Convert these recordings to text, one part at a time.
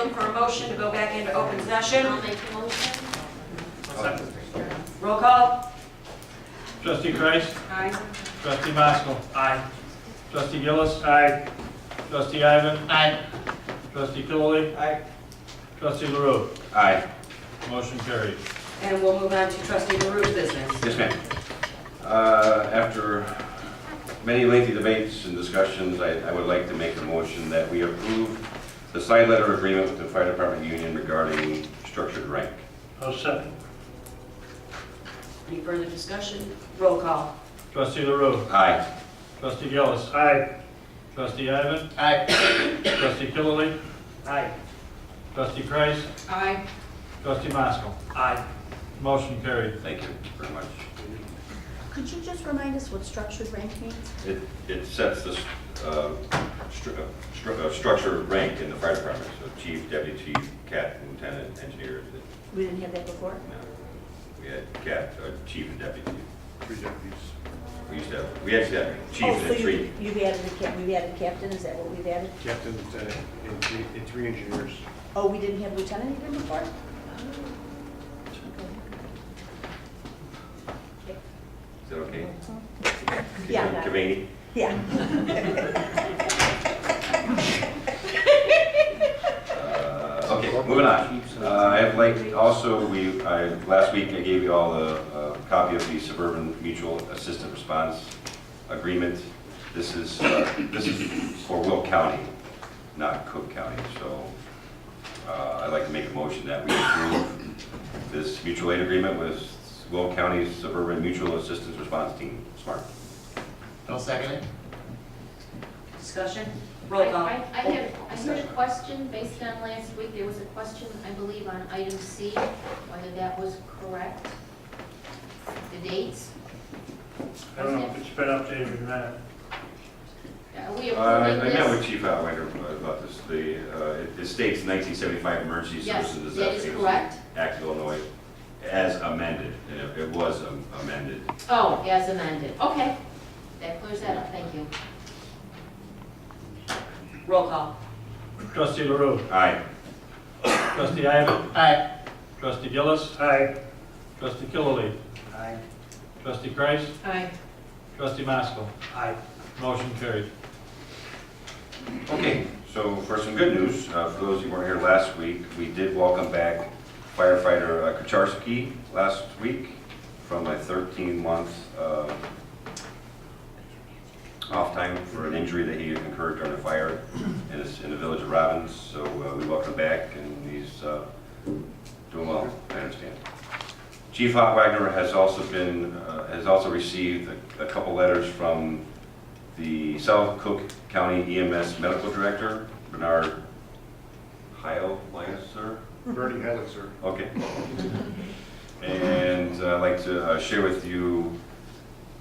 look for a motion to go back into open session. I'll make the motion. Roll call. Trustee Kreis. Aye. Trustee Maskell. Aye. Trustee Gillis. Aye. Trustee Ivan. Aye. Trustee Killily. Aye. Trustee LaRue. Aye. Motion carried. And we'll move on to trustee LaRue's business. Yes, ma'am. After many lengthy debates and discussions, I would like to make a motion that we approve the side letter agreement with the Fire Department Union regarding structured rank. I'll second. Any further discussion? Roll call. Trustee LaRue. Aye. Trustee Gillis. Aye. Trustee Ivan. Aye. Trustee Killily. Aye. Trustee Kreis. Aye. Trustee Maskell. Aye. Motion carried. Thank you very much. Could you just remind us what structured rank means? It sets the structured rank in the fire department, so chief, deputy chief, captain, lieutenant, engineer. We didn't have that before? We had chief and deputy chief. 3 deputies. We used to have chief Oh, and so then 3. you've added we've added captain, is that what we've added? Captain, lieutenant, and 3 engineers. Oh, we didn't have lieutenant even before? Is that okay? Yeah. Kavani? Yeah. Okay, moving on. I'd like also, last week I gave you all a copy of the Suburban Mutual Assistant Response Agreement. This is for Will County, not Cook County. So I'd like to make a motion that we approve this mutual aid agreement with Will County's Suburban Mutual Assistance Response Team, SMART. I'll second it. Discussion? Roll call. I heard a question based on last week. There was a question, I believe, on item C, whether that was correct. The dates. I don't know if it's been updated or not. Are we I approving met with this? Chief Outlander about this. It states 1975 Emergency Yes, Services that is correct. Act of Illinois as amended. And it was amended. Oh, as amended. Okay. That clears that up. Thank you. Roll call. Trustee LaRue. Aye. Trustee Ivan. Aye. Trustee Gillis. Aye. Trustee Killily. Aye. Trustee Kreis. Aye. Trustee Maskell. Aye. Motion carried. Okay, so for some good news, for those who weren't here last week, we did welcome back firefighter Kucharski last week from a 13-month off time for an injury that he incurred during a fire in the village of Robbins. So we welcome him back, and he's doing well, I understand. Chief Hotwagner has also received a couple letters from the South Cook County EMS Medical Director, Bernard Heil, sir? Bernie Haddock, sir. Okay. And I'd like to share with you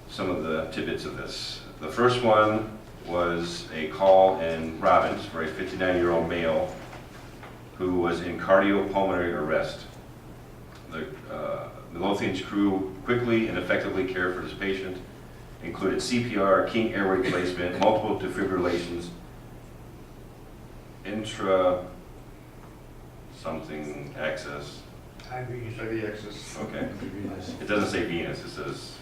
some of the tidbits of this. The first one was a call in Robbins for a 59-year-old male who was in cardiopulmonary arrest. The Midlothian's crew quickly and effectively cared for this patient, included CPR, King airway placement, multiple defibrillations, intra something access. IV access. Okay. It doesn't say venous, it says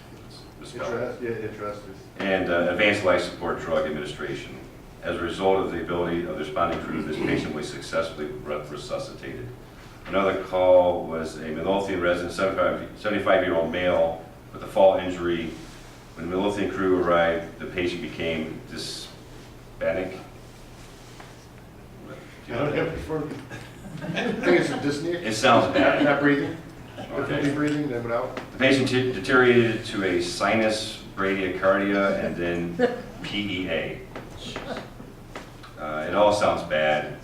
misspelled. Interested. And advanced life support drug administration. As a result of the ability of the responding crew, this patient was successfully resuscitated. Another call was a Midlothian resident, 75-year-old male with a fall injury. When the Midlothian crew arrived, the patient became dyspanic. I don't have before. I think it's dyspnea. It sounds bad. Not breathing. Okay. Difficulty breathing, then without. The patient deteriorated to a sinus bradycardia and then PEA. It all sounds bad.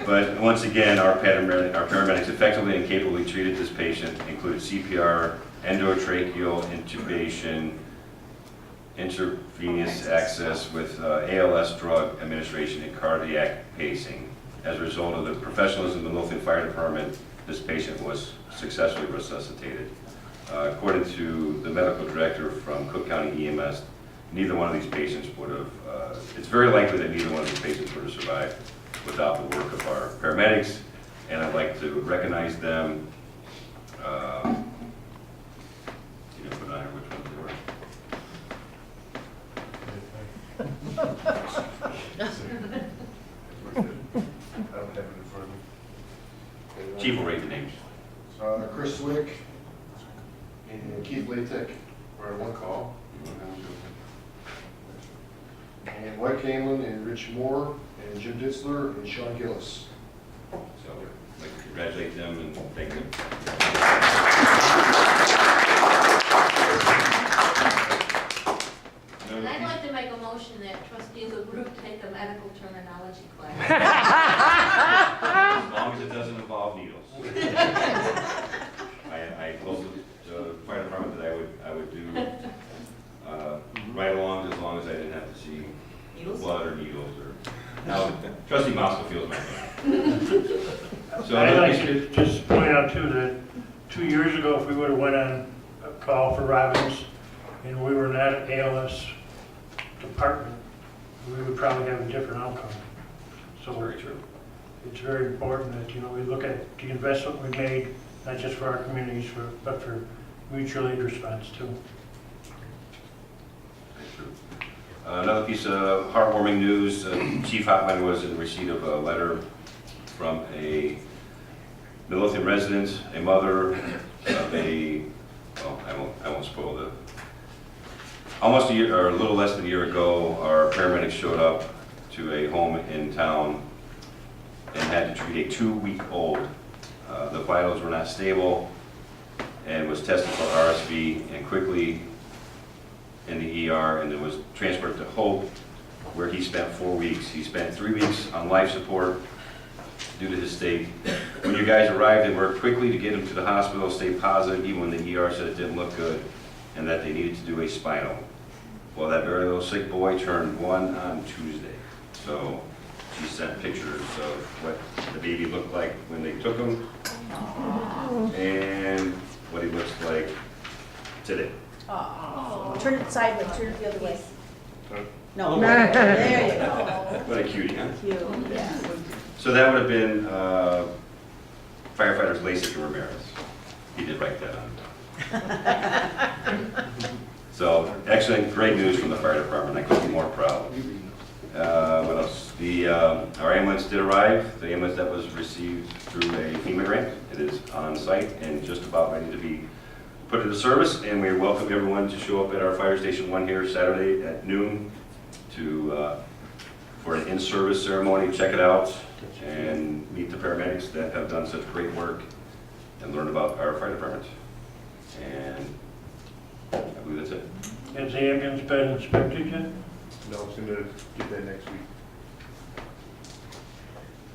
But once again, our paramedics effectively and capably treated this patient, included CPR, endotracheal intubation, intravenous access with ALS drug administration and cardiac pacing. As a result of the professionalism of the Midlothian Fire Department, this patient was successfully resuscitated. According to the medical director from Cook County EMS, neither one of these patients would have, it's very likely that neither one of these patients would have survived. survive without the work of our paramedics. And I'd like to recognize them. You know, put on here which ones they were. I don't have it in front of me. Chief will rate the names. Chris Swick and Keith Latek were on one call. And Mike Hanlon and Rich Moore and Jim Ditzler and Sean Gillis. So I'd like to congratulate them and thank them. And I'd like to make a motion that trustee LaRue take a medical terminology class. As long as it doesn't involve needles. I told the fire department that I would do right along as long as I didn't have to see Needles? blood or needles or. Now, trustee Moscow feels my pain. So I'd like to just point out too that 2 years ago, if we would have went on a call for Robbins and we were not an ALS department, we would probably have a different outcome. So very true. it's very important that, you know, we look at the investment we made, not just for our communities, but for mutual aid response too. Very true. Another piece of heartwarming news, Chief Hotman was in receipt of a letter from a Midlothian resident, a mother of a, well, I won't spoil the, almost a year, or a little less than a year ago, our paramedics showed up to a home in town and had to treat a 2-week-old. The vitals were not stable and was tested for RSV and quickly in the ER, and it was transferred to Hope, where he spent 4 weeks. He spent 3 weeks on life support due to his state. When you guys arrived, they worked quickly to get him to the hospital, stay positive, even when the ER said it didn't look good, and that they needed to do a spinal. Well, that very little sick boy turned 1 on Tuesday. So she sent pictures of what the baby looked like when they took him, and what he looks like today. Oh, turn it sideways, turn it the other way. Huh? No, there you go. What a cutie, huh? Cute, yeah. So that would have been firefighters Lasik and Ramirez. He did write that on. So excellent, great news from the fire department. I couldn't be more proud. What else? Our ambulance did arrive. The ambulance that was received through a FEMA grant. It is on site and just about ready to be put into service. And we welcome everyone to show up at our Fire Station 1 here Saturday at noon for an in-service ceremony. Check it out and meet the paramedics that have done such great work and learn about our fire department. And I believe that's it. Has the ambulance been inspected yet? No, it's gonna get that next week.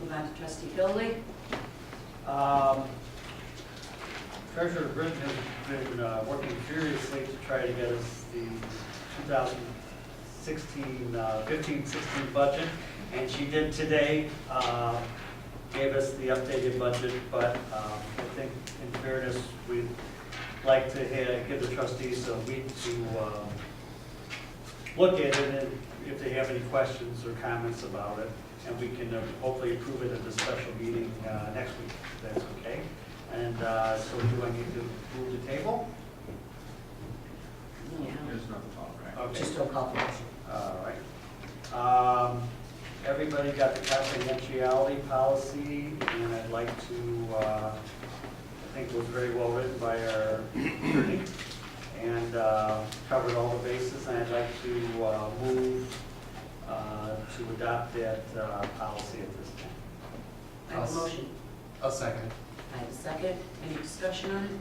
Move on to trustee Gilliland. Treasurer Britton has been working furiously to try to get us the 15-16 budget, and she did today, gave us the updated budget, but I think in fairness, we'd like to give the trustees a week to look at it, and if they have any questions or comments about it, and we can hopefully approve it at the special meeting next week, if that's okay. And so do I need to move the table? Yeah. There's nothing on, right? Oh, Just a call for motion. All right. Everybody got the confidentiality policy, and I'd like to, I think it was very well written by our attorney, and covered all the bases, and I'd like to move to adopt that policy at this time. I have a motion. I'll second. I have a second. Any discussion on it?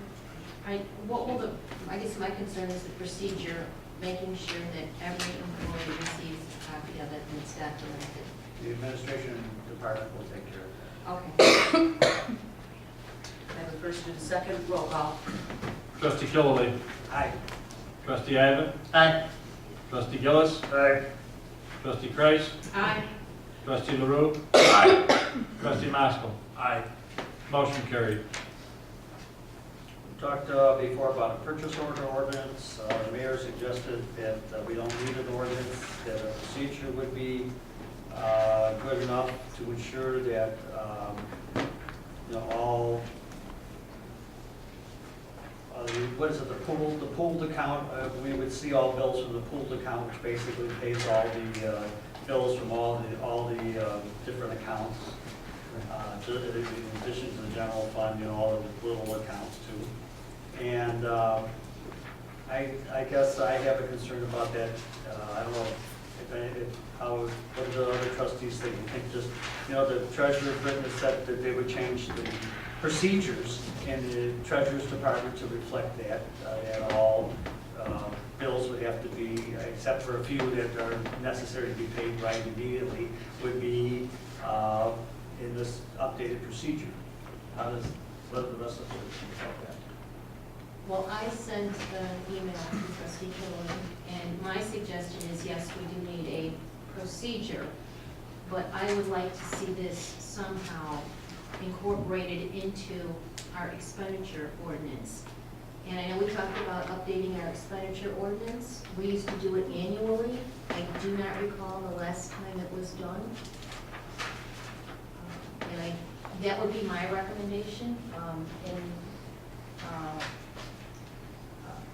I guess my concern is the procedure, making sure that every employee receives a copy of it and it's documented. The administration department will take care of Okay. I have a first and a second. Roll call. that. Trustee Killily. Aye. Trustee Ivan. Aye. Trustee Gillis. Aye. Trustee Kreis. Aye. Trustee LaRue. Aye. Trustee Maskell. Aye. Motion carried. We talked before about a purchase order ordinance. The mayor suggested that we don't need an ordinance, that a procedure would be good enough to ensure that, all, what is it, the pooled account, we would see all bills from the pooled account, which basically pays all the bills from all the different accounts, in addition to the general fund, all the little accounts too. And I guess I have a concern about that. I don't know what do the other trustees think? You think just, the treasurer's written said that they would change the procedures in the treasurer's department to reflect that, and all bills would have to be, except for a few that are necessary to be paid right immediately, would be in this updated procedure. What do the rest of the board think about that? Well, I sent an email to trustee Killen, and my suggestion is, yes, we do need a procedure, but I would like to see this somehow incorporated into our expenditure ordinance. And I know we talked about updating our expenditure ordinance. We used to do it annually. I do not recall the last time it was done. That would be my recommendation.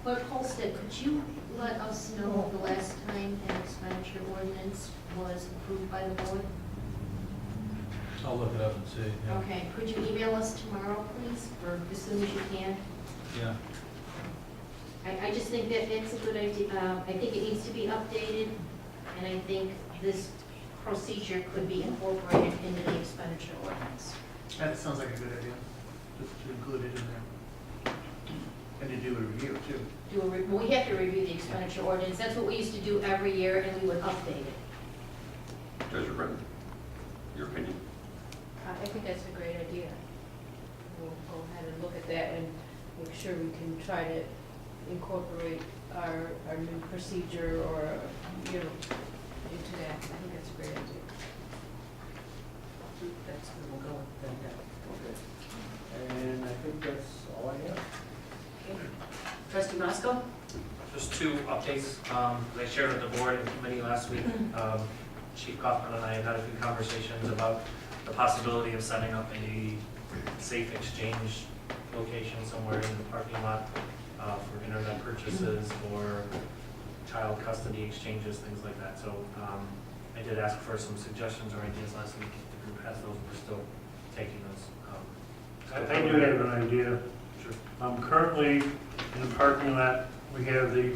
Clerk Holstead, could you let us know the last time an expenditure ordinance was approved by the board? I'll look it up and see. Yeah. Okay, could you email us tomorrow, please, or as soon as you can? Yeah. I just think that that's a good idea. I think it needs to be updated, and I think this procedure could be incorporated into the expenditure ordinance. That sounds like a good idea, just to include it in there. And to do a review too. Well, we have to review the expenditure ordinance. That's what we used to do every year, and we would update it. Treasurer Britton, your opinion? I think that's a great idea. We'll go ahead and look at that and make sure we can try to incorporate our new procedure or, into that. I think that's a great idea. That's where we'll go with that. Okay. And I think that's all I have. Trustee Roscoe? Just two updates. I shared with the board and committee last week. Chief Kaufman and I had a few conversations about the possibility of setting up a safe exchange location somewhere in the parking lot for internet purchases or child custody exchanges, things like that. So I did ask for some suggestions or ideas last week. If the group has those, we're still taking those. I do have an idea. Sure. Currently, in the parking lot, we have the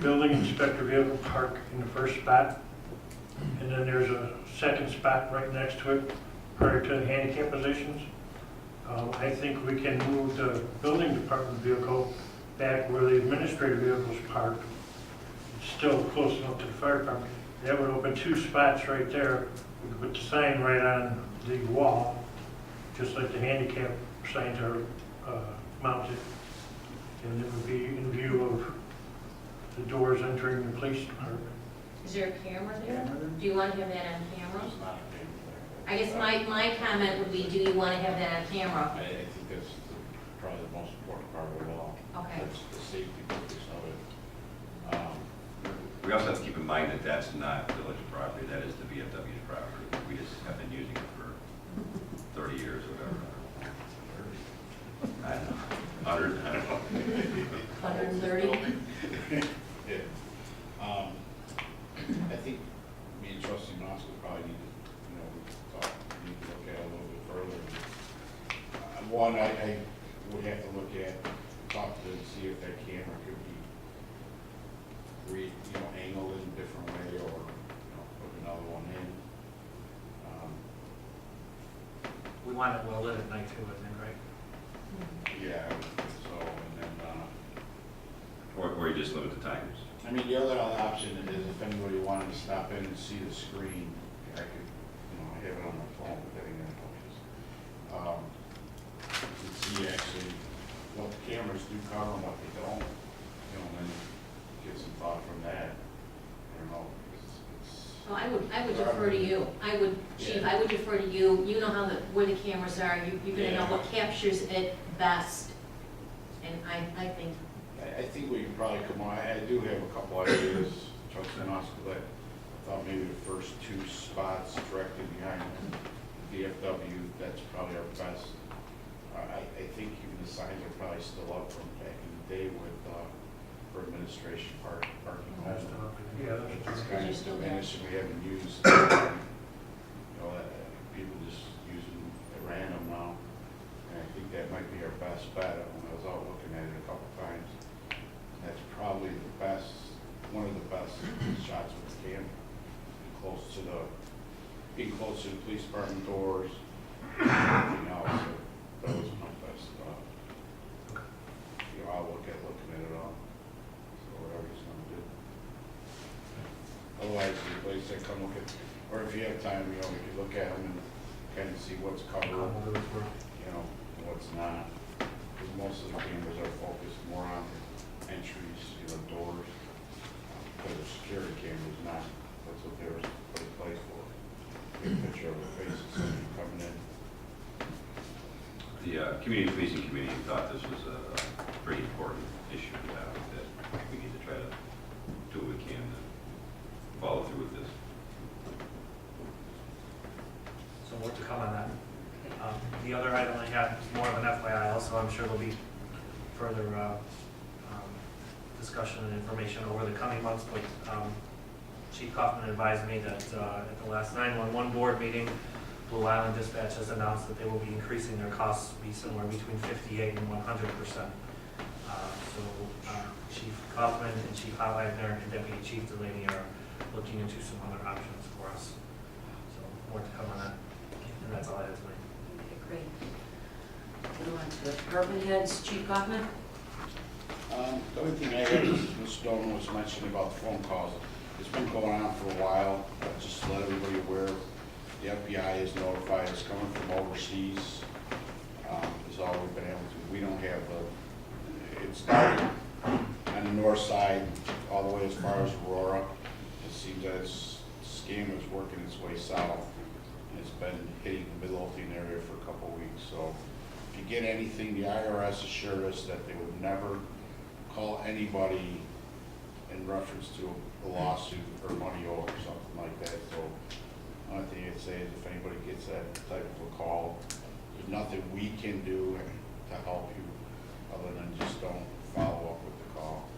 building inspector vehicle park in the first spot, and then there's a second spot right next to it, prior to the handicap positions. I think we can move the building department vehicle back where the administrative vehicles parked. It's still close enough to the fire department. That would open two spots right there. We could put the sign right on the wall, just like the handicap signs are mounted. And it would be in view of the doors entering the police department. Is there a camera there? Do you want to have that on camera? I guess my comment would be, do you want to have that on camera? I think that's probably the most important part of it all. Okay. That's the safety purpose of it. We also have to keep in mind that that's not village property, that is the VFW's property. We just have been using it for 30 years or whatever. I don't know, 100, I don't know. 130? Yeah. I think me and Trustee Moscow probably need to, look at it a little bit further. One, I would have to look at, talk to them, see if that camera could be angled in a different way, or put another one in. We want it well lit at night too, I think, right? Yeah, so, and then, Or you just limit the times. I mean, the other option is if anybody wanted to stop in and see the screen, I could, I have it on my phone, but that ain't gonna focus. To see actually what the cameras do cover and what they don't, and then get some thought from that. I don't know, it's. Well, I would defer to you. Chief, I would defer to you. You know where the cameras are. You're gonna know what captures it best. And I think. I think we can probably come on, I do have a couple ideas, Trustee Moscow, that I thought maybe the first 2 spots directly behind VFW, that's probably our best. I think even the signs are probably still up from back in the day with, for administration parking only. Yeah, It's kind of diminished and we haven't used, people just using at random now. And I think that might be our best bet. When I was out looking at it a couple times, that's probably the best, one of the best shots with the camera. Being close to the police department doors, everything else. That was my best. I'll looking at it all. So whatever he's gonna do. Otherwise, like I said, come look at, or if you have time, we could look at them and kind of see what's covered, what's not. Because most of the cameras are focused more on entries, doors. But the security cameras not. That's what they were put in place for. Get a picture of the face of somebody coming in. The Community Policing Committee thought this was a pretty important issue to have, that we need to try to do what we can to follow through with this. So more to come on that. The other item I had is more of an FYI also. I'm sure there'll be further discussion and information over the coming months, but Chief Kaufman advised me that at the last 911 board meeting, Blue Island Dispatch has announced that they will be increasing their costs to be somewhere between 58 and 100%. So Chief Kaufman and Chief Hollwagner and Deputy Chief Delaney are looking into some other options for us. So more to come on that. And that's all I have tonight. Okay, great. Go on to the department heads. Chief Kaufman? The only thing I had is Ms. Stone was mentioning about the phone calls. It's been going on for a while, just to let everybody aware. The FBI is notified it's coming from overseas. Is all we've been able to. We don't have it started on the north side all the way as far as Aurora. It seems that the scheme is working its way south. And it's been hitting the Midlothian area for a couple of weeks. So if you get anything, the IRS assured us that they would never call anybody in reference to a lawsuit or money owed or something like that. So the only thing I'd say is if anybody gets that type of a call, there's nothing we can do to help you other than just don't follow up with the call.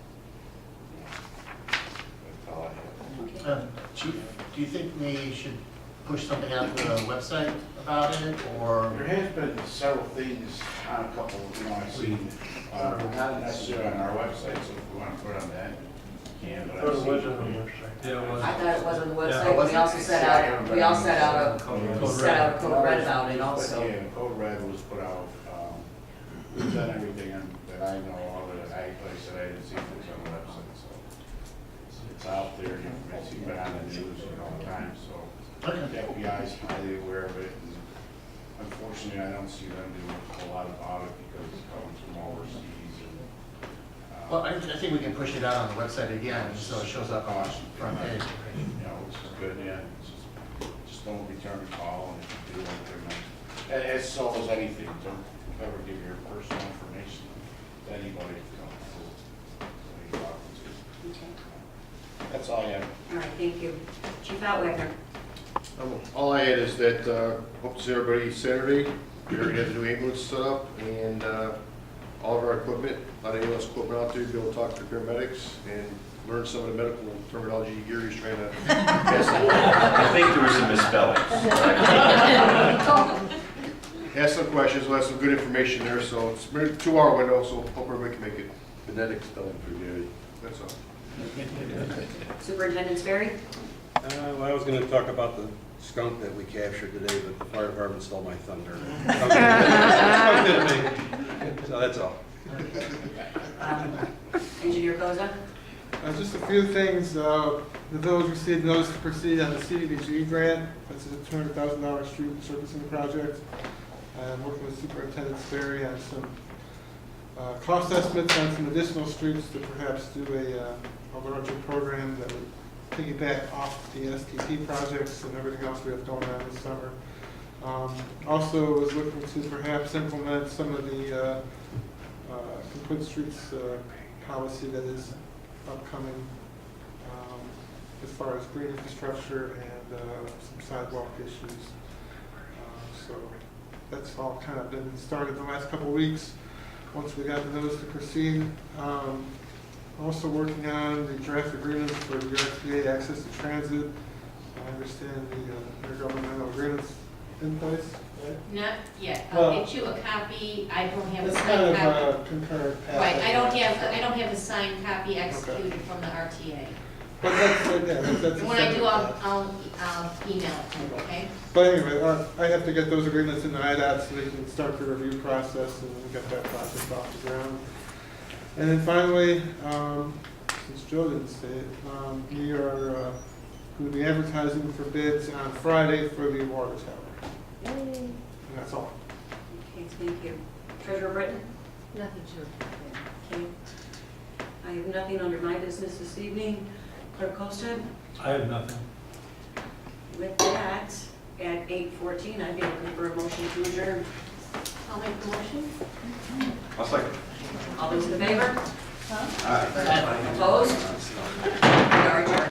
That's all I have. Chief, do you think we should push something out to the website about it, or? There has been several things on a couple, I've seen, not necessarily on our website, so if we want to put on that, we can, but I've seen. Yeah, it was. I thought it was on the Yeah, website. it We also set out, a code red about it also. Yeah, the code red was put out, we've done everything that I know of, that like I said, I didn't see it was on the website, so it's out there, it's been on the news all the time, so the FBI is highly aware of it, and unfortunately, I don't see them doing a whole lot about it because it's coming from overseas, and Well, I think we can push it out on the website again, so it shows up on front page. which is good, yeah, just don't return the call, and if you do anything, as so as anything, don't ever give your personal information to anybody, Okay. That's all I have. All right, thank you. Chief Outwagner? All I had is that, hope to see everybody Saturday. We're gonna get the new ambulance set up and, all of our equipment, a lot of ambulance equipment out there, to be able to talk to paramedics and learn some of the medical terminology Gary's trying to pass along. I think there were some misspellings. Ask some questions, we'll have some good information there, so it's a 2-hour window, so hope everybody can make it. Phonetic spelling for Gary. That's all. Superintendent Sperry? Well, I was going to talk about the skunk that we captured today, but the fire department stole my thunder. Skunk didn't make it. So that's all. Engineer Koza? Just a few things. The village received notice to proceed on the CDBG grant. That's a $200,000 street surfacing project. I'm working with Superintendent Sperry on some cost estimates on some additional streets to perhaps do a larger program that would piggyback off the STP projects and everything else we have going on this summer. Also was looking to perhaps implement some of the complete streets policy that is upcoming. as far as green infrastructure and some sidewalk issues. So that's all kind of been started the last couple of weeks. Once we got the notice to proceed, also working on the draft agreements for the USDA access to transit. I understand the intergovernmental agreements in place, right? Not yet. Well- I'll get you a copy. I don't have a It's kind signed of copy. a concurrent path. Right, I don't have a signed copy executed from the RTA. But that's, that's. And when I do, I'll email it to you, okay? But anyway, I have to get those agreements in the IDOT so they can start the review process and get that process off the ground. And then finally, since Joe didn't say it, we are going to be advertising for bids on Friday for the water tower. And that's all. Okay, thank you. Treasurer Britton? Nothing to report. Okay. I have nothing under my business this evening. Clerk Colston? I have nothing. With that, at 8:14, I'd be looking for a motion to adjourn. I'll make the motion. I'll second. All those in favor? Aye. Opposed?